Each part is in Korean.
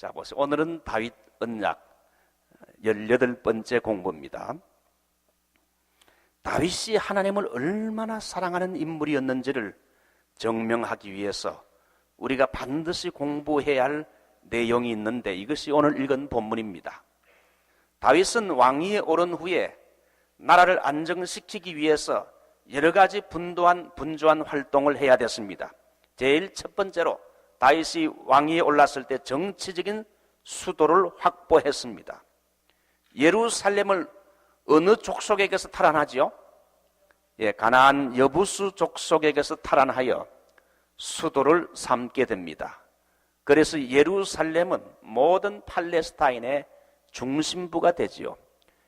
자, 보세요. 오늘은 다윗 언약 18번째 공부입니다. 다윗이 하나님을 얼마나 사랑하는 인물이었는지를 증명하기 위해서 우리가 반드시 공부해야 할 내용이 있는데 이것이 오늘 읽은 본문입니다. 다윗은 왕위에 오른 후에 나라를 안정시키기 위해서 여러 가지 분주한 활동을 해야 됐습니다. 제일 첫 번째로 다윗이 왕위에 올랐을 때 정치적인 수도를 확보했습니다. 예루살렘을 어느 족속에게서 탈환하지요? 가나안 여부수 족속에게서 탈환하여 수도를 삼게 됩니다. 그래서 예루살렘은 모든 팔레스타인의 중심부가 되지요.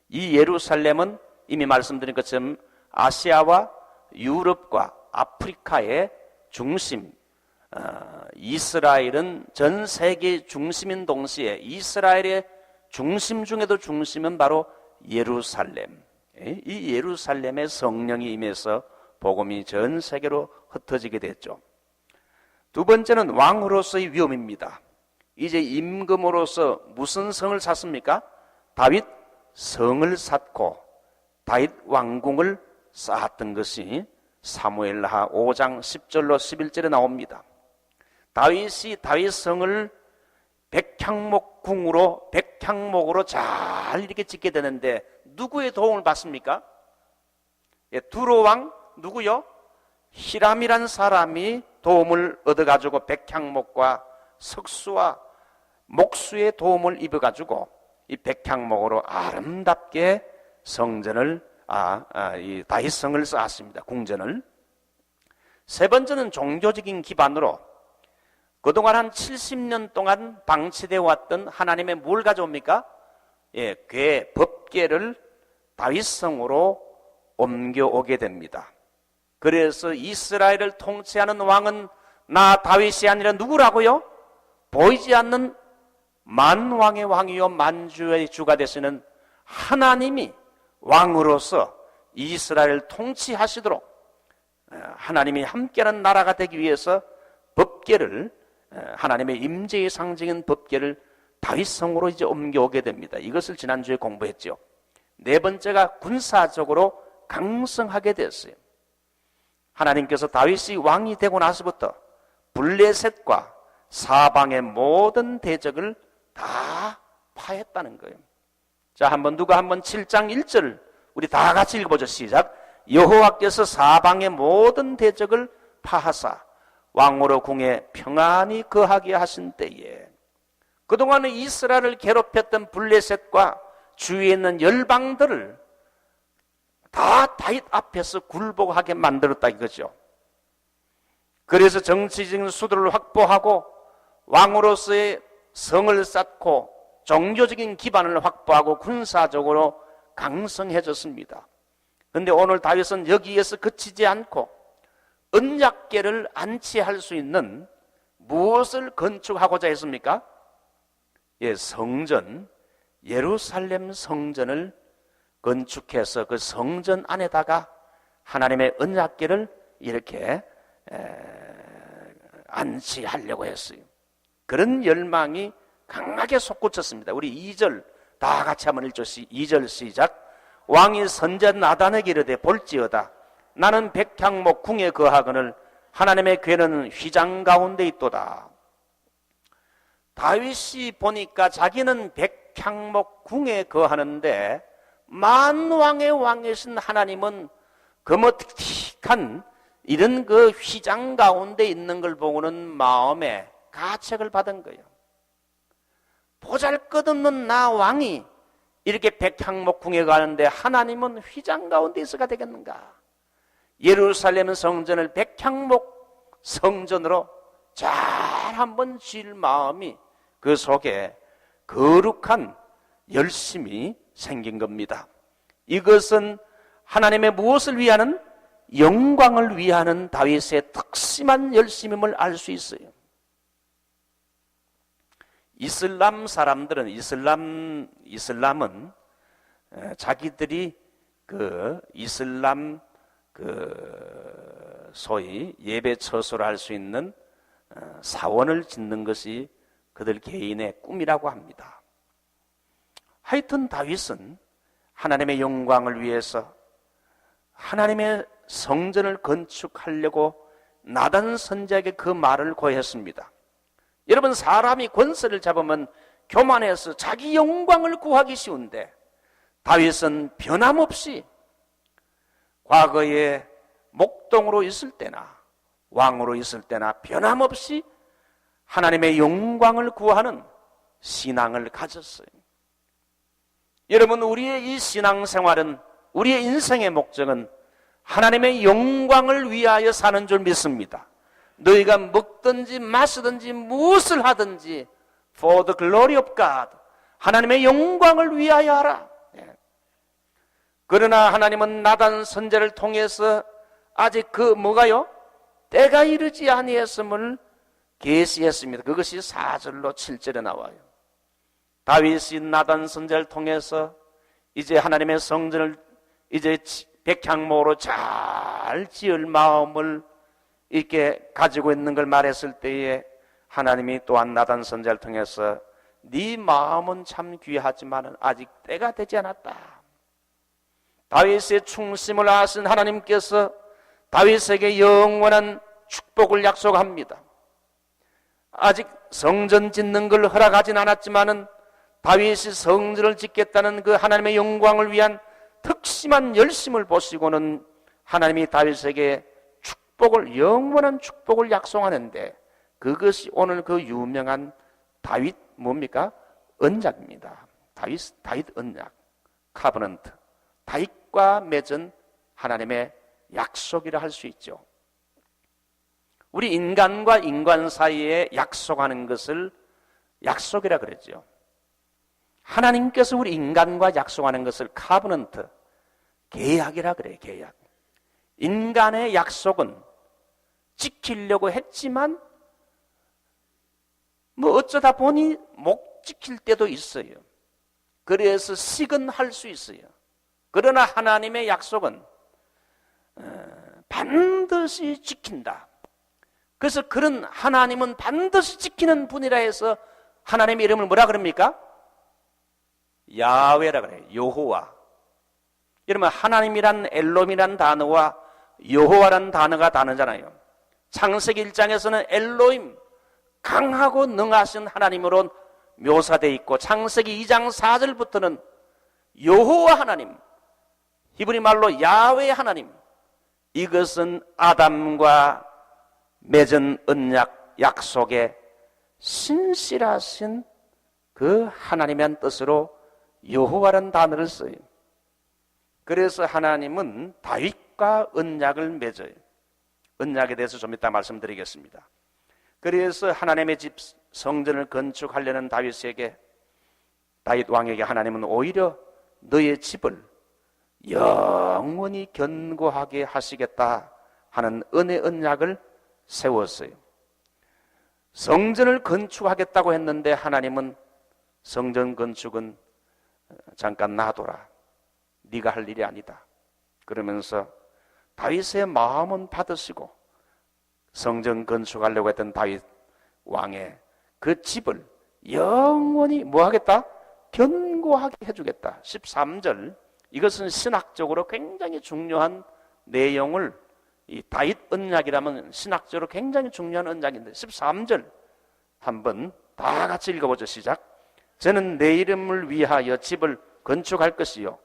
이 예루살렘은 이미 말씀드린 것처럼 아시아와 유럽과 아프리카의 중심, 이스라엘은 전 세계 중심인 동시에 이스라엘의 중심 중에도 중심은 바로 예루살렘. 이 예루살렘에 성령이 임해서 복음이 전 세계로 흩어지게 됐죠. 두 번째는 왕으로서의 위엄입니다. 이제 임금으로서 무슨 성을 샀습니까? 다윗 성을 쌓고 다윗 왕궁을 쌓았던 것이 사무엘하 5장 10절로 11절에 나옵니다. 다윗이 다윗성을 백향목으로 잘 이렇게 짓게 되는데 누구의 도움을 받습니까? 두로왕 누구요? 히람이란 사람이 도움을 얻어가지고 백향목과 석수와 목수의 도움을 입어가지고 이 백향목으로 아름답게 성전을 이 다윗성을 쌓았습니다. 궁전을. 세 번째는 종교적인 기반으로 그동안 한 70년 동안 방치되어 왔던 하나님의 뭘 가져옵니까? 법궤를 다윗성으로 옮겨오게 됩니다. 그래서 이스라엘을 통치하는 왕은 나 다윗이 아니라 누구라고요? 보이지 않는 만왕의 왕이요 만주의 주가 되시는 하나님이 왕으로서 이스라엘을 통치하시도록 하나님이 함께하는 나라가 되기 위해서 법궤를 하나님의 임재의 상징인 법궤를 다윗성으로 이제 옮겨오게 됩니다. 이것을 지난주에 공부했죠. 네 번째가 군사적으로 강성하게 됐어요. 하나님께서 다윗이 왕이 되고 나서부터 블레셋과 사방의 모든 대적을 다 파했다는 거예요. 자, 누가 한번 7장 1절 우리 다 같이 읽어보죠. 시작. 여호와께서 사방의 모든 대적을 파하사 왕으로 궁에 평안히 거하게 하신 때에 그동안은 이스라엘을 괴롭혔던 블레셋과 주위에 있는 열방들을 다 다윗 앞에서 굴복하게 만들었다 이거죠. 그래서 정치적인 수도를 확보하고 왕으로서의 성을 쌓고 종교적인 기반을 확보하고 군사적으로 강성해졌습니다. 그런데 오늘 다윗은 여기에서 그치지 않고 언약궤를 안치할 수 있는 무엇을 건축하고자 했습니까? 성전, 예루살렘 성전을 건축해서 그 성전 안에다가 하나님의 언약궤를 이렇게 안치하려고 했어요. 그런 열망이 강하게 솟구쳤습니다. 우리 2절 다 같이 한번 읽죠. 2절 시작. 왕이 선자 나단에게 이르되 볼지어다 나는 백향목 궁에 거하거늘 하나님의 궤는 휘장 가운데 있도다. 다윗이 보니까 자기는 백향목 궁에 거하는데 만왕의 왕이신 하나님은 거뭇한 이런 그 휘장 가운데 있는 걸 보고는 마음에 가책을 받은 거예요. 보잘것없는 나 왕이 이렇게 백향목 궁에 가는데 하나님은 휘장 가운데 있어가 되겠는가? 예루살렘 성전을 백향목 성전으로 잘 한번 지을 마음이 그 속에 거룩한 열심이 생긴 겁니다. 이것은 하나님의 무엇을 위하는? 영광을 위하는 다윗의 특심한 열심임을 알 수 있어요. 이슬람 사람들은 이슬람은 자기들이 그 이슬람 소위 예배 처소를 할 수 있는 사원을 짓는 것이 그들 개인의 꿈이라고 합니다. 하여튼 다윗은 하나님의 영광을 위해서 하나님의 성전을 건축하려고 나단 선지자에게 그 말을 고했습니다. 여러분, 사람이 권세를 잡으면 교만해서 자기 영광을 구하기 쉬운데 다윗은 변함없이 과거에 목동으로 있을 때나 왕으로 있을 때나 변함없이 하나님의 영광을 구하는 신앙을 가졌어요. 여러분, 우리의 이 신앙생활은, 우리의 인생의 목적은 하나님의 영광을 위하여 사는 줄 믿습니다. 너희가 먹든지 마시든지 무엇을 하든지 For the glory of God, 하나님의 영광을 위하여 하라. 그러나 하나님은 나단 선지자를 통해서 아직 뭐가요? 때가 이르지 아니했음을 계시했습니다. 그것이 4절로 7절에 나와요. 다윗이 나단 선지자를 통해서 이제 하나님의 성전을 이제 백향목으로 잘 지을 마음을 이렇게 가지고 있는 걸 말했을 때에 하나님이 또한 나단 선지자를 통해서 네 마음은 참 귀하지만 아직 때가 되지 않았다. 다윗의 충심을 아신 하나님께서 다윗에게 영원한 축복을 약속합니다. 아직 성전 짓는 걸 허락하진 않았지만은 다윗이 성전을 짓겠다는 그 하나님의 영광을 위한 특심한 열심을 보시고는 하나님이 다윗에게 축복을, 영원한 축복을 약속하는데 그것이 오늘 그 유명한 다윗 뭡니까? 언약입니다. 다윗 언약, 카버넌트, 다윗과 맺은 하나님의 약속이라 할 수 있죠. 우리 인간과 인간 사이에 약속하는 것을 약속이라 그러죠. 하나님께서 우리 인간과 약속하는 것을 카버넌트, 계약이라 그래요. 계약. 인간의 약속은 지키려고 했지만 어쩌다 보니 못 지킬 때도 있어요. 그래서 시건할 수 있어요. 그러나 하나님의 약속은 반드시 지킨다. 그래서 그런 하나님은 반드시 지키는 분이라 해서 하나님의 이름을 뭐라 그럽니까? 야훼라 그래요. 여호와. 여러분, 하나님이란 엘롬이란 단어와 여호와란 단어가 다르잖아요. 창세기 1장에서는 엘로임, 강하고 능하신 하나님으로 묘사되어 있고, 창세기 2장 4절부터는 여호와 하나님, 히브리 말로 야훼 하나님, 이것은 아담과 맺은 언약, 약속에 신실하신 그 하나님의 뜻으로 여호와라는 단어를 써요. 그래서 하나님은 다윗과 언약을 맺어요. 언약에 대해서 좀 이따 말씀드리겠습니다. 그래서 하나님의 집 성전을 건축하려는 다윗 왕에게 하나님은 오히려 너의 집을 영원히 견고하게 하시겠다 하는 은혜 언약을 세웠어요. 성전을 건축하겠다고 했는데 하나님은 성전 건축은 잠깐 놔둬라. 네가 할 일이 아니다. 그러면서 다윗의 마음은 받으시고 성전 건축하려고 했던 다윗 왕의 그 집을 영원히 뭐 하겠다? 견고하게 해주겠다. 13절, 이것은 신학적으로 굉장히 중요한 내용을, 이 다윗 언약이라면 신학적으로 굉장히 중요한 언약인데 13절 한번 다 같이 읽어보죠. 시작. 저는 내 이름을 위하여 집을 건축할 것이요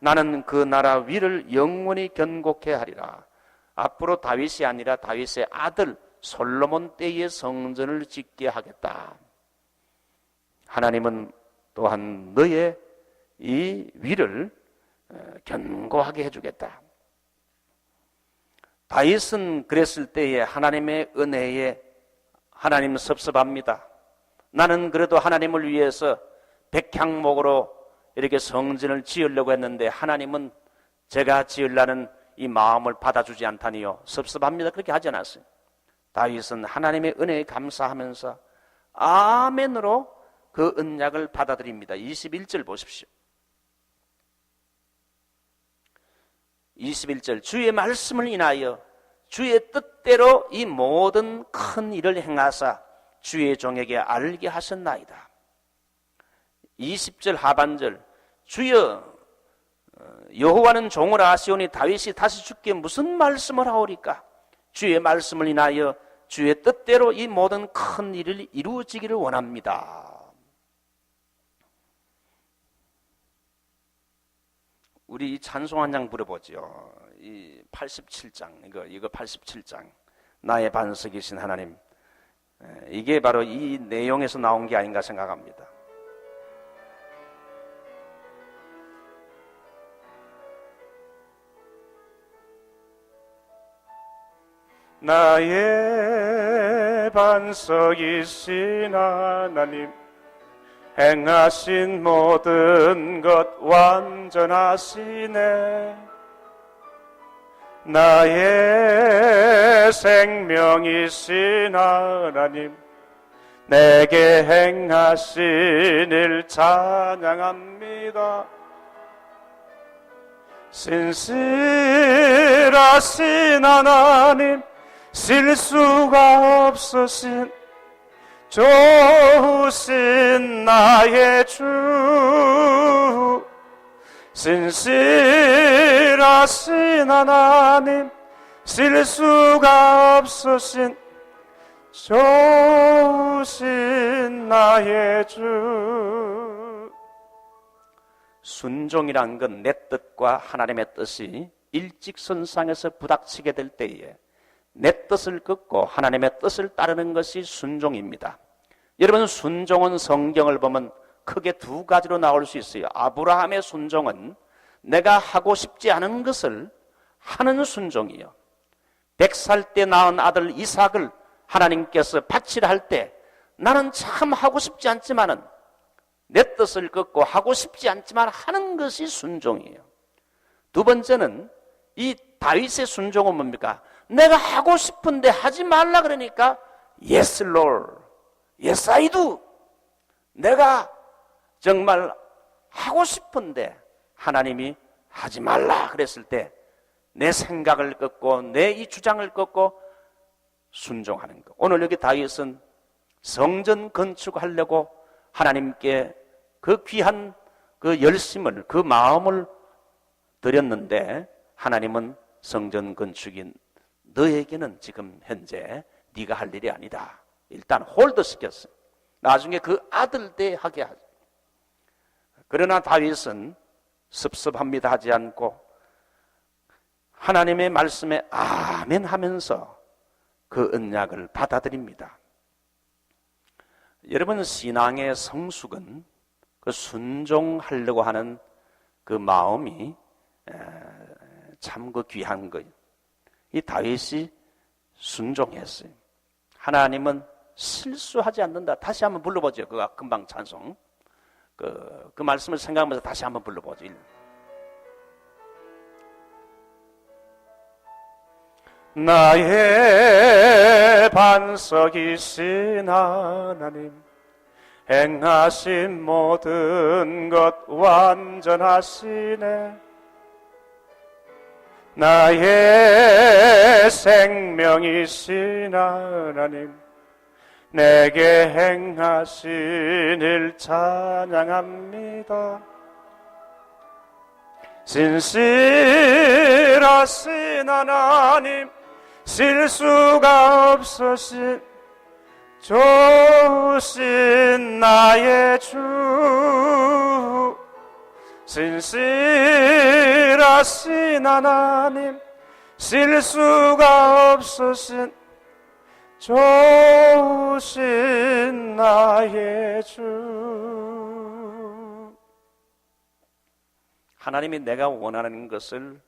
나는 그 나라 위를 영원히 견고케 하리라. 앞으로 다윗이 아니라 다윗의 아들 솔로몬 때의 성전을 짓게 하겠다. 하나님은 또한 너의 이 위를 견고하게 해주겠다. 다윗은 그랬을 때에 하나님의 은혜에 하나님 섭섭합니다. 나는 그래도 하나님을 위해서 백향목으로 이렇게 성전을 지으려고 했는데 하나님은 제가 지으려는 이 마음을 받아주지 않다니요. 섭섭합니다. 그렇게 하지 않았어요. 다윗은 하나님의 은혜에 감사하면서 아멘으로 그 언약을 받아들입니다. 21절 보십시오. 21절, 주의 말씀을 인하여 주의 뜻대로 이 모든 큰 일을 행하사 주의 종에게 알게 하셨나이다. 20절 하반절, 주여 여호와는 종을 아시오니 다윗이 다시 주께 무슨 말씀을 하오리까? 주의 말씀을 인하여 주의 뜻대로 이 모든 큰 일을 이루어지기를 원합니다. 우리 찬송 한 장 부르보죠. 이 87장, 이거 87장. 나의 반석이신 하나님. 이게 바로 이 내용에서 나온 게 아닌가 생각합니다. 나의 반석이신 하나님, 행하신 모든 것 완전하시네. 나의 생명이신 하나님, 내게 행하신 일 찬양합니다. 신실하신 하나님, 실수가 없으신 좋으신 나의 주, 신실하신 하나님, 실수가 없으신 좋으신 나의 주. 순종이란 건 내 뜻과 하나님의 뜻이 일직선상에서 부닥치게 될 때에 내 뜻을 긋고 하나님의 뜻을 따르는 것이 순종입니다. 여러분, 순종은 성경을 보면 크게 두 가지로 나올 수 있어요. 아브라함의 순종은 내가 하고 싶지 않은 것을 하는 순종이요. 100살 때 낳은 아들 이삭을 하나님께서 바치라 할 때 나는 참 하고 싶지 않지만은 내 뜻을 긋고 하고 싶지 않지만 하는 것이 순종이에요. 두 번째는 이 다윗의 순종은 뭡니까? 내가 하고 싶은데 하지 말라 그러니까 Yes Lord, Yes I do. 내가 정말 하고 싶은데 하나님이 하지 말라 그랬을 때 내 생각을 꺾고 내 이 주장을 꺾고 순종하는 것. 오늘 여기 다윗은 성전 건축하려고 하나님께 그 귀한 그 열심을, 그 마음을 드렸는데 하나님은 성전 건축이 너에게는 지금 현재 네가 할 일이 아니다. 일단 홀드 시켰어요. 나중에 그 아들 때 하게 하죠. 그러나 다윗은 섭섭합니다 하지 않고 하나님의 말씀에 아멘 하면서 그 언약을 받아들입니다. 여러분, 신앙의 성숙은 그 순종하려고 하는 그 마음이 참 그 귀한 거예요. 이 다윗이 순종했어요. 하나님은 실수하지 않는다. 다시 한번 불러보죠. 그 금방 찬송. 그 말씀을 생각하면서 다시 한번 불러보죠. 나의 반석이신 하나님, 행하신 모든 것 완전하시네. 나의 생명이신 하나님, 내게 행하신 일 찬양합니다. 신실하신 하나님, 실수가 없으신 좋으신 나의 주, 신실하신 하나님, 실수가 없으신 좋으신 나의 주. 하나님이 내가 원하는 것을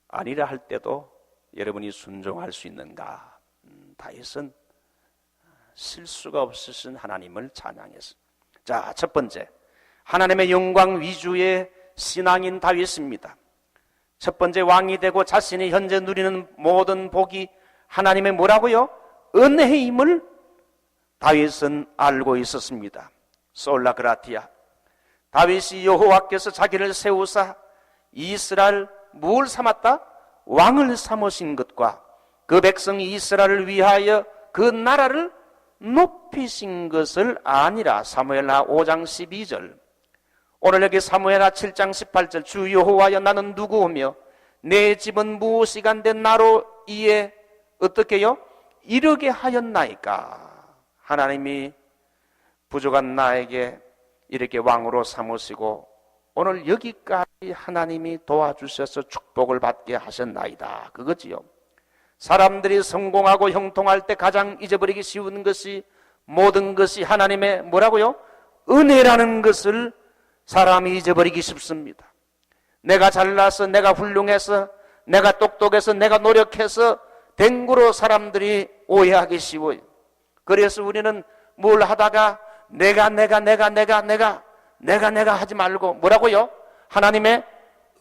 아니라 할 때도 여러분이 순종할 수 있는가? 다윗은 실수가 없으신 하나님을 찬양했습니다. 자, 첫 번째, 하나님의 영광 위주의 신앙인 다윗입니다. 첫 번째, 왕이 되고 자신이 현재 누리는 모든 복이 하나님의 뭐라고요? 은혜임을 다윗은 알고 있었습니다. 솔라 그라티아. 다윗이 여호와께서 자기를 세우사 이스라엘 뭘 삼았다? 왕을 삼으신 것과 그 백성 이스라엘을 위하여 그 나라를 높이신 것을 아니라. 사무엘하 5장 12절. 오늘 여기 사무엘하 7장 18절. 주 여호와여 나는 누구오며 내 집은 무엇이간데 나로 이에 어떻게요? 이르게 하였나이까. 하나님이 부족한 나에게 이렇게 왕으로 삼으시고 오늘 여기까지 하나님이 도와주셔서 축복을 받게 하셨나이다. 그거지요. 사람들이 성공하고 형통할 때 가장 잊어버리기 쉬운 것이, 모든 것이 하나님의 뭐라고요? 은혜라는 것을 사람이 잊어버리기 쉽습니다. 내가 잘나서, 내가 훌륭해서, 내가 똑똑해서, 내가 노력해서 된 거로 사람들이 오해하기 쉬워요. 그래서 우리는 뭘 하다가 내가 하지 말고 뭐라고요? 하나님의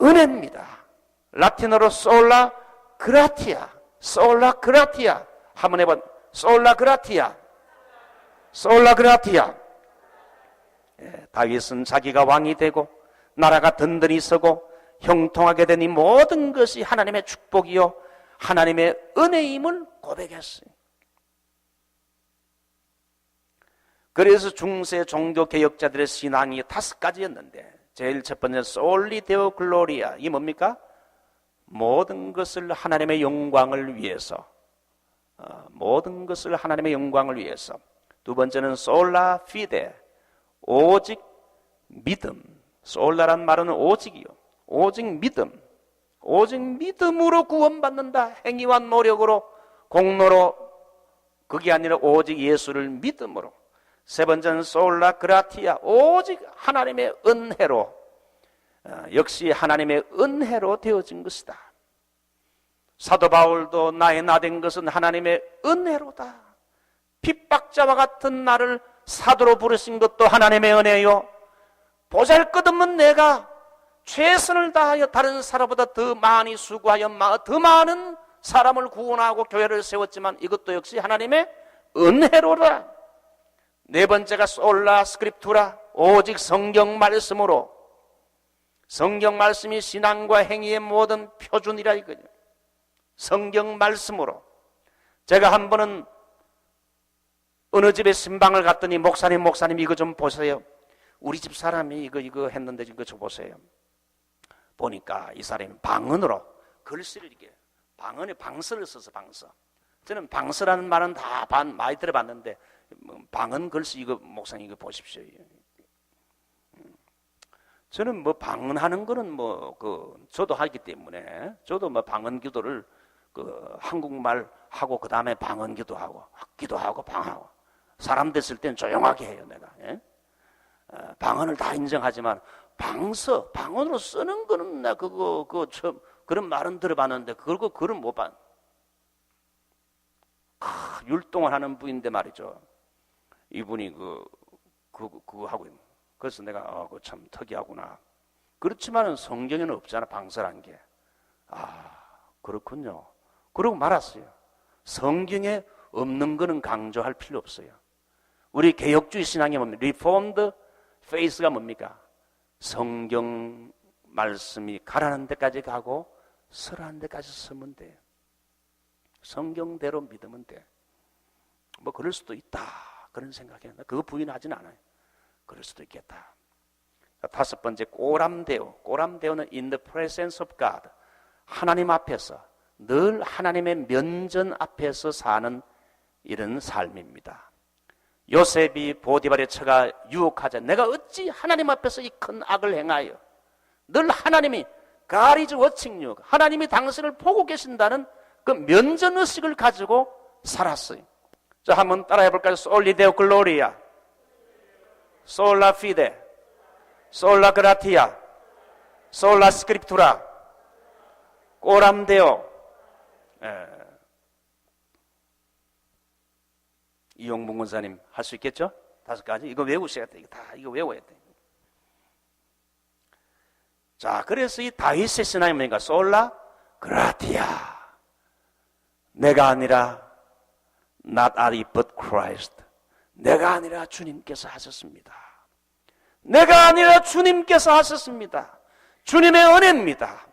은혜입니다. 라틴어로 솔라 그라티아. 솔라 그라티아. 한번 해봐. 솔라 그라티아. 솔라 그라티아. 다윗은 자기가 왕이 되고 나라가 든든히 서고 형통하게 되니 모든 것이 하나님의 축복이요 하나님의 은혜임을 고백했어요. 그래서 중세 종교 개혁자들의 신앙이 5가지였는데, 제일 첫 번째 솔리 데오 글로리아. 이게 뭡니까? 모든 것을 하나님의 영광을 위해서, 모든 것을 하나님의 영광을 위해서. 두 번째는 솔라 피데, 오직 믿음. 솔라란 말은 오직이요, 오직 믿음. 오직 믿음으로 구원받는다. 행위와 노력으로, 공로로, 그게 아니라 오직 예수를 믿음으로. 세 번째는 솔라 그라티아. 오직 하나님의 은혜로, 역시 하나님의 은혜로 되어진 것이다. 사도 바울도 나의 나 된 것은 하나님의 은혜로다. 핍박자와 같은 나를 사도로 부르신 것도 하나님의 은혜요. 보잘것없는 내가 최선을 다하여 다른 사람보다 더 많이 수고하여 더 많은 사람을 구원하고 교회를 세웠지만 이것도 역시 하나님의 은혜로라. 네 번째가 솔라 스크립투라. 오직 성경 말씀으로. 성경 말씀이 신앙과 행위의 모든 표준이라 이거죠. 성경 말씀으로. 제가 한 번은 어느 집에 신방을 갔더니 목사님 이거 좀 보세요. 우리 집 사람이 이거 했는데 이거 좀 보세요. 보니까 이 사람이 방언으로 글씨를 이렇게, 방언에 방서를 써서 방서. 저는 방서라는 말은 다 많이 들어봤는데 방언 글씨 이거 목사님 이거 보십시오. 저는 뭐 방언하는 거는 저도 하기 때문에 저도 방언 기도를 한국말 하고 그 다음에 방언 기도하고 방하고 사람 됐을 땐 조용하게 해요 내가. 예? 방언을 다 인정하지만 방언으로 쓰는 거는 나 그런 말은 들어봤는데 그걸 못 봤. 율동을 하는 분인데 말이죠. 이분이 그거 하고 있는. 그래서 내가 그거 참 특이하구나. 그렇지만은 성경에는 없잖아 방서란 게. 그렇군요. 그러고 말았어요. 성경에 없는 거는 강조할 필요 없어요. 우리 개혁주의 신앙이 뭡니까? 리폼드 페이스가 뭡니까? 성경 말씀이 가라는 데까지 가고 서라는 데까지 서면 돼요. 성경대로 믿으면 돼. 그럴 수도 있다. 그런 생각이에요. 그거 부인하지는 않아요. 그럴 수도 있겠다. 다섯 번째, 꼬람데오. 꼬람데오는 in the presence of God. 하나님 앞에서, 늘 하나님의 면전 앞에서 사는 이런 삶입니다. 요셉이 보디발의 처가 유혹하자 내가 어찌 하나님 앞에서 이 큰 악을 행하여, 늘 하나님이 God is watching you, 하나님이 당신을 보고 계신다는 그 면전의식을 가지고 살았어요. 자, 한번 따라해 볼까요? 솔리 데오 글로리아, 솔라 피데, 솔라 그라티아, 솔라 스크립투라, 꼬람 데오. 이용문 권사님 할 수 있겠죠? 5가지 이거 외우셔야 돼. 이거 외워야 돼. 자, 그래서 이 다윗의 신앙이 뭡니까? 솔라 그라티아. 내가 아니라 not I but Christ. 내가 아니라 주님께서 하셨습니다. 내가 아니라 주님께서 하셨습니다. 주님의 은혜입니다.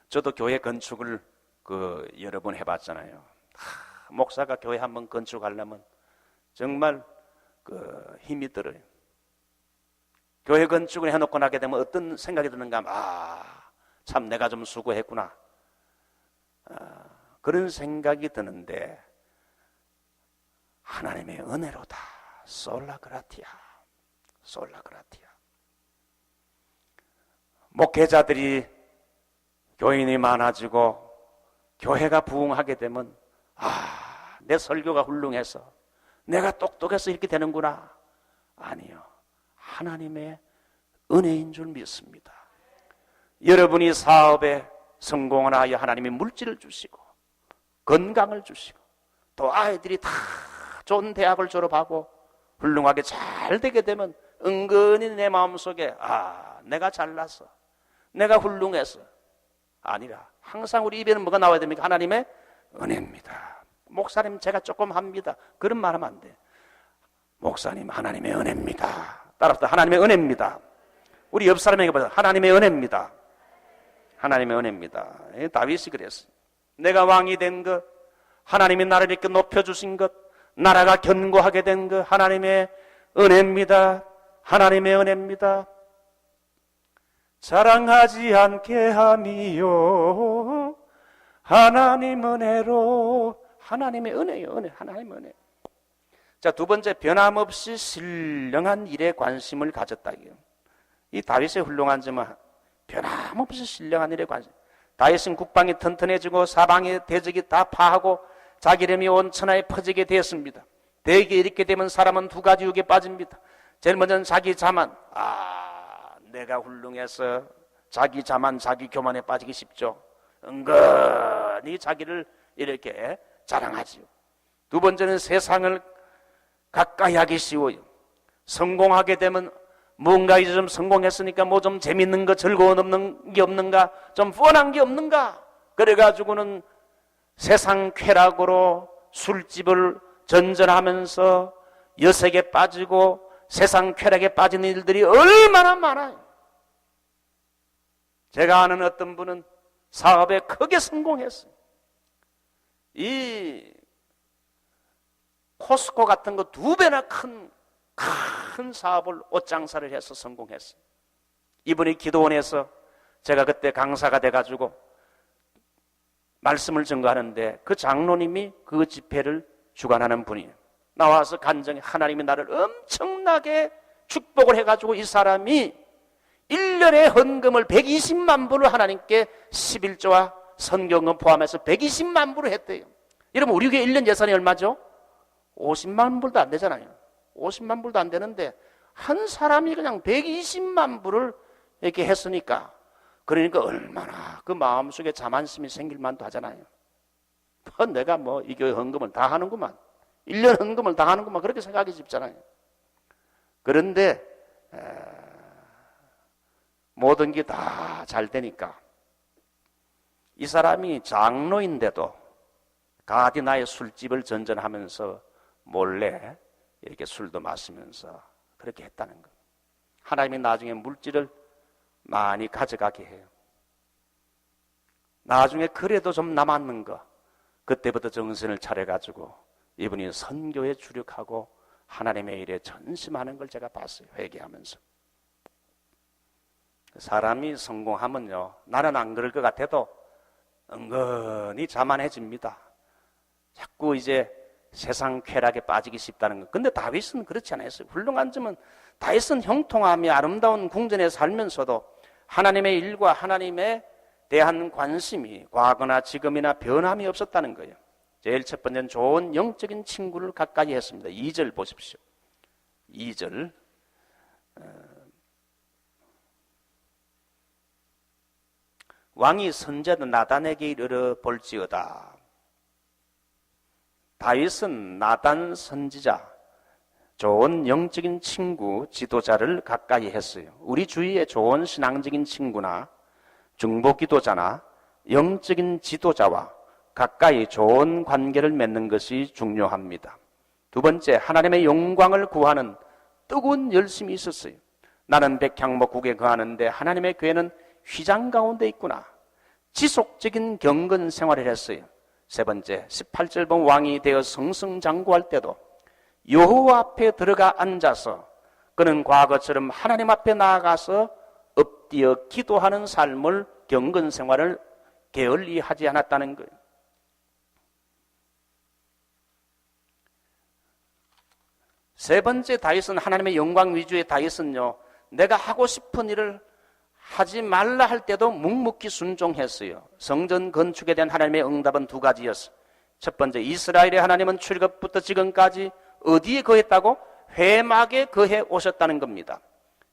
저도 교회 건축을 여러 번 해봤잖아요. 목사가 교회 한번 건축하려면 정말 힘이 들어요. 교회 건축을 해놓고 나게 되면 어떤 생각이 드는가? 참 내가 좀 수고했구나. 그런 생각이 드는데 하나님의 은혜로다. 솔라그라티아. 솔라그라티아. 목회자들이 교인이 많아지고 교회가 부흥하게 되면 내 설교가 훌륭해서 내가 똑똑해서 이렇게 되는구나. 아니요. 하나님의 은혜인 줄 믿습니다. 여러분이 사업에 성공을 하여 하나님이 물질을 주시고 건강을 주시고 또 아이들이 다 좋은 대학을 졸업하고 훌륭하게 잘 되게 되면 은근히 내 마음속에 내가 잘나서 내가 훌륭해서 아니라 항상 우리 입에는 뭐가 나와야 됩니까? 하나님의 은혜입니다. 목사님 제가 조금 합니다. 그런 말 하면 안 돼. 목사님 하나님의 은혜입니다. 따라서 하나님의 은혜입니다. 우리 옆 사람에게 보자. 하나님의 은혜입니다. 하나님의 은혜입니다. 다윗이 그랬어요. 내가 왕이 된 것, 하나님이 나를 이렇게 높여주신 것, 나라가 견고하게 된 것, 하나님의 은혜입니다. 하나님의 은혜입니다. 자랑하지 않게 함이요 하나님 은혜로. 하나님의 은혜요. 은혜. 하나님의 은혜. 자, 두 번째, 변함없이 신령한 일에 관심을 가졌다. 이 다윗의 훌륭한 점은 변함없이 신령한 일에 관심. 다윗은 국방이 튼튼해지고 사방의 대적이 다 파하고 자기 이름이 온 천하에 퍼지게 되었습니다. 대개 이렇게 되면 사람은 두 가지 유혹에 빠집니다. 제일 먼저는 자기 자만. 내가 훌륭해서 자기 자만, 자기 교만에 빠지기 쉽죠. 은근히 자기를 이렇게 자랑하지요. 두 번째는 세상을 가까이 하기 쉬워요. 성공하게 되면 뭔가 이제 좀 성공했으니까 뭐 좀 재밌는 거, 즐거운 없는 게 없는가, 좀 뻔한 게 없는가. 그래가지고는 세상 쾌락으로 술집을 전전하면서 여색에 빠지고 세상 쾌락에 빠진 일들이 얼마나 많아요. 제가 아는 어떤 분은 사업에 크게 성공했어요. 이 코스코 같은 거 2배나 큰 사업을 옷장사를 해서 성공했어요. 이분이 기도원에서 제가 그때 강사가 돼가지고 말씀을 증거하는데 그 장로님이 그 집회를 주관하는 분이에요. 나와서 간증해. 하나님이 나를 엄청나게 축복을 해가지고 이 사람이 1년에 헌금을 120만 불을 하나님께 11조와 선경금 포함해서 120만 불을 했대요. 여러분 우리 교회 1년 예산이 얼마죠? 50만 불도 안 되잖아요. 50만 불도 안 되는데 한 사람이 그냥 120만 불을 이렇게 했으니까, 그러니까 얼마나 그 마음속에 자만심이 생길 만도 하잖아요. 내가 뭐 이 교회 헌금을 다 하는구만, 1년 헌금을 다 하는구만, 그렇게 생각이 쉽잖아요. 그런데 모든 게 다 잘 되니까 이 사람이 장로인데도 가디나의 술집을 전전하면서 몰래 이렇게 술도 마시면서 그렇게 했다는 것. 하나님이 나중에 물질을 많이 가져가게 해요. 나중에 그래도 좀 남았는 거, 그때부터 정신을 차려가지고 이분이 선교에 주력하고 하나님의 일에 전심하는 걸 제가 봤어요. 회개하면서. 사람이 성공하면요, 나는 안 그럴 것 같아도 은근히 자만해집니다. 자꾸 이제 세상 쾌락에 빠지기 쉽다는 것. 근데 다윗은 그렇지 않았어요. 훌륭한 점은 다윗은 형통하며 아름다운 궁전에 살면서도 하나님의 일과 하나님에 대한 관심이 과거나 지금이나 변함이 없었다는 거예요. 제일 첫 번째는 좋은 영적인 친구를 가까이 했습니다. 2절 보십시오. 2절. 왕이 선지자 나단에게 이르러 볼지어다. 다윗은 나단 선지자, 좋은 영적인 친구, 지도자를 가까이 했어요. 우리 주위에 좋은 신앙적인 친구나 중보 기도자나 영적인 지도자와 가까이 좋은 관계를 맺는 것이 중요합니다. 두 번째, 하나님의 영광을 구하는 뜨거운 열심이 있었어요. 나는 백향목국에 거하는데 하나님의 교회는 휘장 가운데 있구나. 지속적인 경건 생활을 했어요. 세 번째, 18절 보면 왕이 되어 승승장구할 때도 여호와 앞에 들어가 앉아서 그는 과거처럼 하나님 앞에 나아가서 엎드려 기도하는 삶을, 경건 생활을 게을리 하지 않았다는 거예요. 세 번째 다윗은, 하나님의 영광 위주의 다윗은요, 내가 하고 싶은 일을 하지 말라 할 때도 묵묵히 순종했어요. 성전 건축에 대한 하나님의 응답은 두 가지였어요. 첫 번째, 이스라엘의 하나님은 출애굽부터 지금까지 어디에 거했다고? 회막에 거해 오셨다는 겁니다.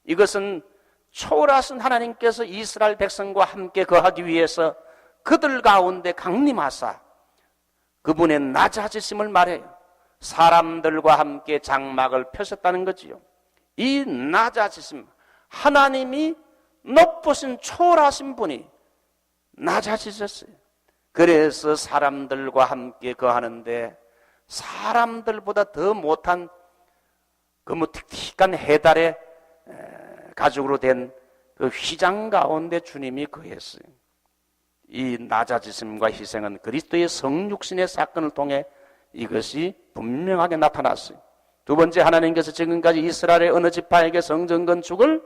이것은 초월하신 하나님께서 이스라엘 백성과 함께 거하기 위해서 그들 가운데 강림하사 그분의 낮아지심을 말해요. 사람들과 함께 장막을 펴셨다는 거지요. 이 낮아지심, 하나님이 높으신 초월하신 분이 낮아지셨어요. 그래서 사람들과 함께 거하는데 사람들보다 더 못한 그 틱틱한 해달의 가죽으로 된 그 휘장 가운데 주님이 거했어요. 이 낮아지심과 희생은 그리스도의 성육신의 사건을 통해 이것이 분명하게 나타났어요. 두 번째, 하나님께서 지금까지 이스라엘의 어느 지파에게 성전 건축을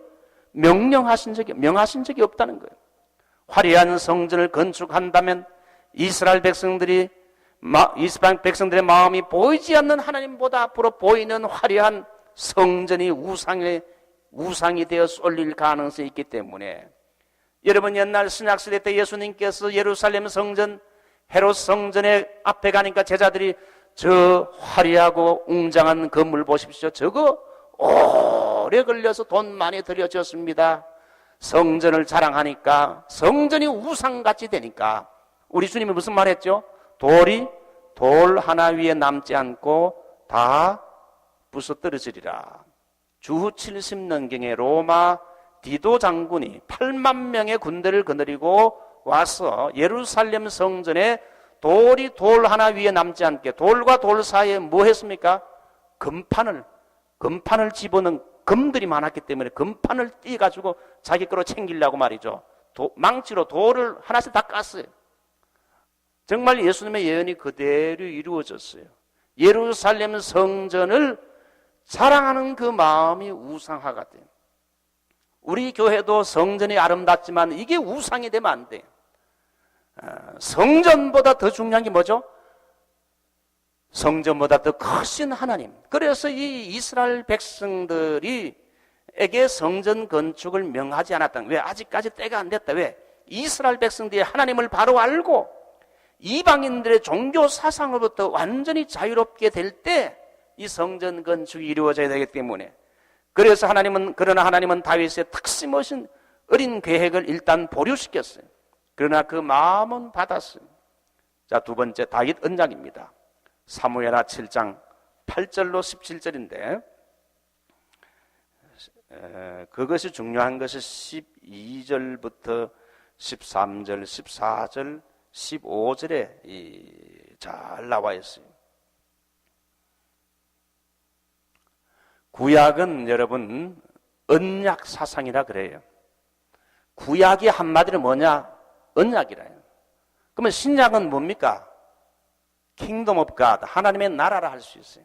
명하신 적이 없다는 거예요. 화려한 성전을 건축한다면 이스라엘 백성들의 마음이 보이지 않는 하나님보다 앞으로 보이는 화려한 성전이 우상이 되어 쏠릴 가능성이 있기 때문에, 여러분 옛날 신약시대 때 예수님께서 예루살렘 성전, 헤롯 성전에 앞에 가니까 제자들이 저 화려하고 웅장한 건물 보십시오. 저거 오래 걸려서 돈 많이 들여졌습니다. 성전을 자랑하니까 성전이 우상같이 되니까 우리 주님이 무슨 말 했죠? 돌이 돌 하나 위에 남지 않고 다 부서뜨려지리라. 주후 70년경에 로마 디도 장군이 8만 명의 군대를 거느리고 와서 예루살렘 성전에 돌이 돌 하나 위에 남지 않게, 돌과 돌 사이에 뭐 했습니까? 금판을 집어넣은 금들이 많았기 때문에 금판을 띄가지고 자기 거로 챙기려고 말이죠. 망치로 돌을 하나씩 다 깠어요. 정말 예수님의 예언이 그대로 이루어졌어요. 예루살렘 성전을 사랑하는 그 마음이 우상화가 돼요. 우리 교회도 성전이 아름답지만 이게 우상이 되면 안 돼요. 성전보다 더 중요한 게 뭐죠? 성전보다 더 크신 하나님. 그래서 이 이스라엘 백성들에게 성전 건축을 명하지 않았다. 왜? 아직까지 때가 안 됐다. 왜? 이스라엘 백성들이 하나님을 바로 알고 이방인들의 종교 사상으로부터 완전히 자유롭게 될 때 이 성전 건축이 이루어져야 되기 때문에, 그러나 하나님은 다윗의 특심없인 어린 계획을 일단 보류시켰어요. 그러나 그 마음은 받았어요. 자, 두 번째, 다윗 언약입니다. 사무엘하 7장 8절로 17절인데 그것이 중요한 것이 12절부터 13절, 14절, 15절에 잘 나와 있어요. 구약은 여러분 언약 사상이라 그래요. 구약이 한마디로 뭐냐? 언약이라요. 그러면 신약은 뭡니까? 킹덤 오브 갓, 하나님의 나라라 할 수 있어요.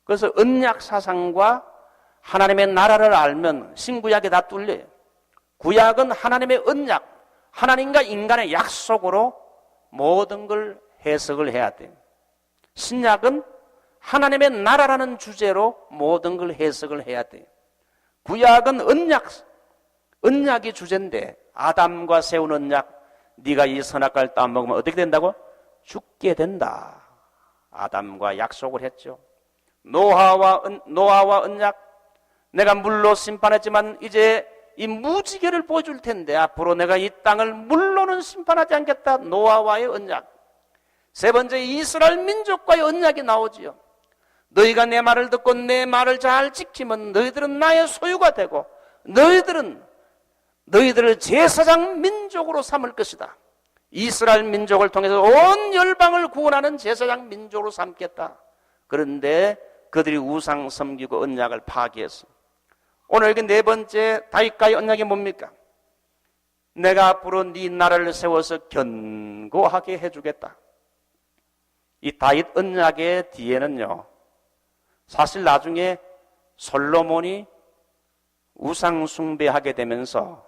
그래서 언약 사상과 하나님의 나라를 알면 신구약이 다 뚫려요. 구약은 하나님의 언약, 하나님과 인간의 약속으로 모든 걸 해석을 해야 돼요. 신약은 하나님의 나라라는 주제로 모든 걸 해석을 해야 돼요. 구약은 언약이 주제인데, 아담과 세운 언약, 네가 이 선악과를 따먹으면 어떻게 된다고? 죽게 된다. 아담과 약속을 했죠. 노아와 언약, 내가 물로 심판했지만 이제 이 무지개를 보여줄 텐데 앞으로 내가 이 땅을 물로는 심판하지 않겠다. 노아와의 언약. 세 번째, 이스라엘 민족과의 언약이 나오지요. 너희가 내 말을 듣고 내 말을 잘 지키면 너희들은 나의 소유가 되고 너희들을 제사장 민족으로 삼을 것이다. 이스라엘 민족을 통해서 온 열방을 구원하는 제사장 민족으로 삼겠다. 그런데 그들이 우상 섬기고 언약을 파기했어. 오늘 여기 네 번째 다윗과의 언약이 뭡니까? 내가 앞으로 네 나라를 세워서 견고하게 해주겠다. 이 다윗 언약의 뒤에는요, 사실 나중에 솔로몬이 우상 숭배하게 되면서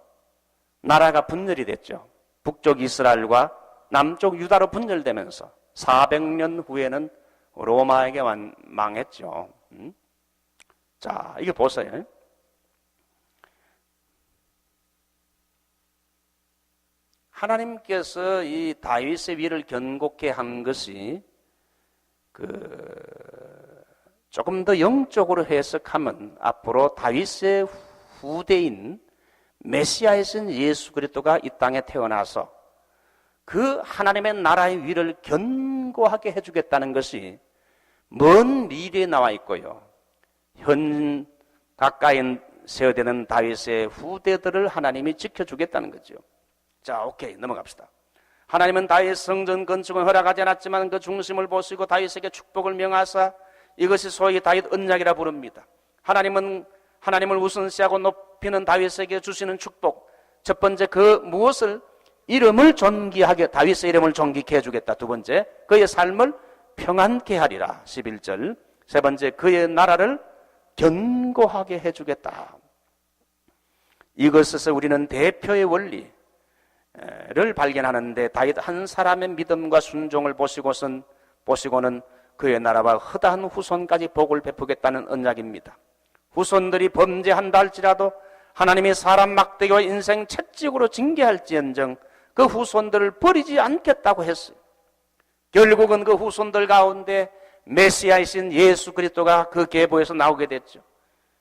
나라가 분열이 됐죠. 북쪽 이스라엘과 남쪽 유다로 분열되면서 400년 후에는 로마에게 망했죠. 자, 이게 보세요. 하나님께서 이 다윗의 위를 견고케 한 것이 조금 더 영적으로 해석하면 앞으로 다윗의 후대인 메시아이신 예수 그리스도가 이 땅에 태어나서 그 하나님의 나라의 위를 견고하게 해주겠다는 것이 먼 미래에 나와 있고요. 현 가까이 세워되는 다윗의 후대들을 하나님이 지켜주겠다는 거죠. 자, 오케이, 넘어갑시다. 하나님은 다윗 성전 건축을 허락하지 않았지만 그 중심을 보시고 다윗에게 축복을 명하사 이것이 소위 다윗 언약이라 부릅니다. 하나님을 우선시하고 높이는 다윗에게 주시는 축복. 첫 번째, 그 무엇을 이름을 존귀하게, 다윗의 이름을 존귀케 해주겠다. 두 번째, 그의 삶을 평안케 하리라. 11절. 세 번째, 그의 나라를 견고하게 해주겠다. 이것에서 우리는 대표의 원리를 발견하는데, 다윗 한 사람의 믿음과 순종을 보시고는 그의 나라와 허다한 후손까지 복을 베푸겠다는 언약입니다. 후손들이 범죄한다 할지라도 하나님이 사람 막대기와 인생 채찍으로 징계할지언정 그 후손들을 버리지 않겠다고 했어요. 결국은 그 후손들 가운데 메시아이신 예수 그리스도가 그 계보에서 나오게 됐죠.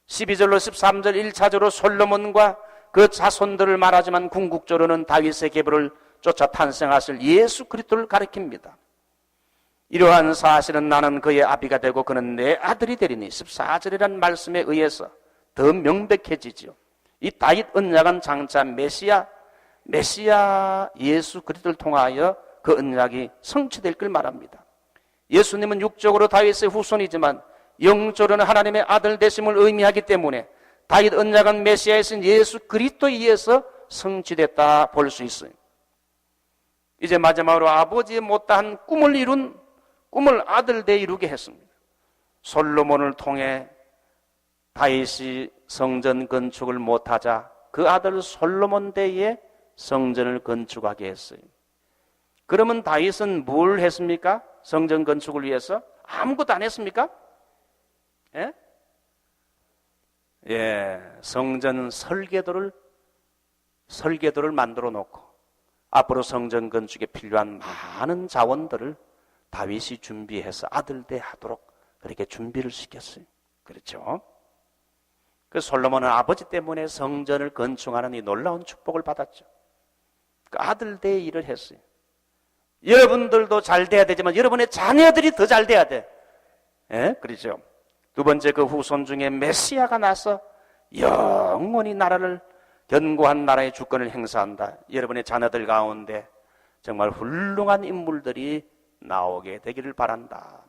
12절로 13절 1차적으로 솔로몬과 그 자손들을 말하지만 궁극적으로는 다윗의 계보를 쫓아 탄생하실 예수 그리스도를 가리킵니다. 이러한 사실은 나는 그의 아비가 되고 그는 내 아들이 되리니 14절이라는 말씀에 의해서 더 명백해지죠. 이 다윗 언약은 장차 메시아 예수 그리스도를 통하여 그 언약이 성취될 걸 말합니다. 예수님은 육적으로 다윗의 후손이지만 영적으로는 하나님의 아들 되심을 의미하기 때문에 다윗 언약은 메시아이신 예수 그리스도에 의해서 성취됐다 볼 수 있어요. 이제 마지막으로 아버지의 못다한 꿈을 아들 대 이루게 했습니다. 솔로몬을 통해 다윗이 성전 건축을 못하자 그 아들 솔로몬 대에 성전을 건축하게 했어요. 그러면 다윗은 뭘 했습니까? 성전 건축을 위해서 아무것도 안 했습니까? 성전 설계도를 만들어 놓고 앞으로 성전 건축에 필요한 많은 자원들을 다윗이 준비해서 아들 대 하도록 그렇게 준비를 시켰어요. 그렇죠? 그 솔로몬은 아버지 때문에 성전을 건축하는 이 놀라운 축복을 받았죠. 그 아들 대 일을 했어요. 여러분들도 잘 돼야 되지만 여러분의 자녀들이 더 잘 돼야 돼. 그렇죠? 두 번째, 그 후손 중에 메시아가 나서 영원히 나라를 견고한 나라의 주권을 행사한다. 여러분의 자녀들 가운데 정말 훌륭한 인물들이 나오게 되기를 바란다.